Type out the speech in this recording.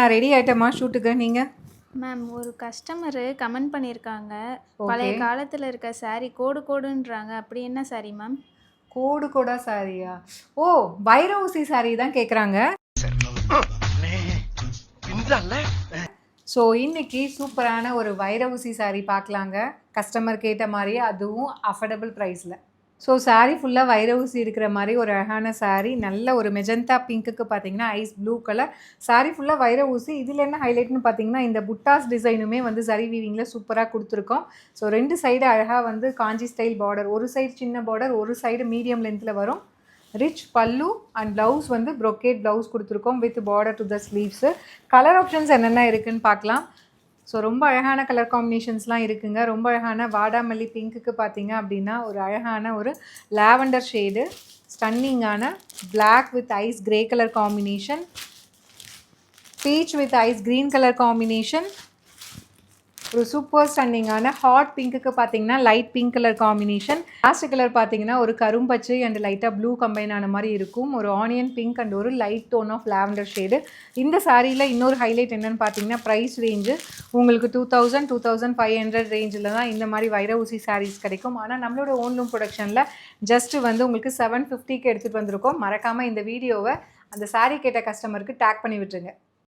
நான் ரெடி ஆயிட்டேம்மா ஷூட்டுக்கு. நீங்கள்? மேம் ஒரு கஸ்டமரு கமெண்ட் பண்ணியிருக்காங்க. ஓகே. பழைய காலத்தில் இருக்க saree கோடு கோடுன்றாங்க. அப்படி என்ன saree மேம்? கோடு கோடா சாரியா? ஓ, வைரவுசி சாரி தான் கேட்குறாங்க. ஸோ இன்னைக்கு சூப்பரான ஒரு வைரவுசி சாரி பார்க்கலாங்க. கஸ்டமர் கேட்ட மாதிரியே, அதுவும் அஃபோர்டபுள் ப்ரைஸில். ஸோ சாரீ ஃபுல்லாக வைரவுசி இருக்கிற மாதிரி ஒரு அழகான சாரீ. நல்ல ஒரு மெஜந்தா பிங்க்குக்கு பார்த்தீங்கன்னா ஐஸ் ப்ளூ கலர். சாரீ ஃபுல்லாக வைரவுசி. இதில் என்ன ஹைலைட்னு பார்த்தீங்கன்னா, இந்த புட்டாஸ் டிசைனுமே வந்து சரி வீவிங்கில் சூப்பராக கொடுத்துருக்கோம். ஸோ 2 சைடு அழகாக வந்து காஞ்சி ஸ்டைல் பார்டர். ஒரு சைடு சின்ன பார்டர், ஒரு சைடு மீடியம் லென்த்தில் வரும். ரிச் பல்லு அண்ட் ப்ளவுஸ் வந்து ப்ரொக்கேட் ப்ளவுஸ் கொடுத்துருக்கோம் with border to the sleeves. Colour options என்னென்ன இருக்குதுன்னு பார்க்கலாம். ஸோ ரொம்ப அழகான கலர் காம்பினேஷன்ஸ்லாம் இருக்குங்க. ரொம்ப அழகான வாடாமல்லி பிங்க்குக்கு பார்த்தீங்க அப்படின்னா ஒரு அழகான ஒரு லாவெண்டர் ஷேடு, ஸ்டன்னிங்கான black with ice grey colour combination, peach with ice green colour combination, ஒரு சூப்பர் ஸ்டன்னிங்கான ஹாட் பிங்க்குக்கு பார்த்தீங்கன்னா light pink colour combination, last colour பார்த்தீங்கன்னா ஒரு கரும்பச்சை அண்ட் லைட்டாக ப்ளூ கம்பைன் ஆன மாதிரி இருக்கும். ஒரு ஆனியன் பிங்க் அண்ட் ஒரு light tone of lavender shade. இந்த சாரியில் இன்னொரு ஹைலைட் என்னென்னு பார்த்தீங்கன்னா, ப்ரைஸ் ரேஞ்சு உங்களுக்கு 2000 2500 ரேஞ்சில் தான் இந்த மாதிரி வைரவுசி சாரீஸ் கிடைக்கும். ஆனால் நம்மளோட ஓன்லூம் ப்ரொடக்ஷனில் ஜஸ்ட்டு வந்து உங்களுக்கு 750க்கு எடுத்துகிட்டு வந்திருக்கோம். மறக்காமல் இந்த வீடியோவை அந்த சாரீ கேட்ட கஸ்டமருக்கு டேக் பண்ணி விட்டுருங்க.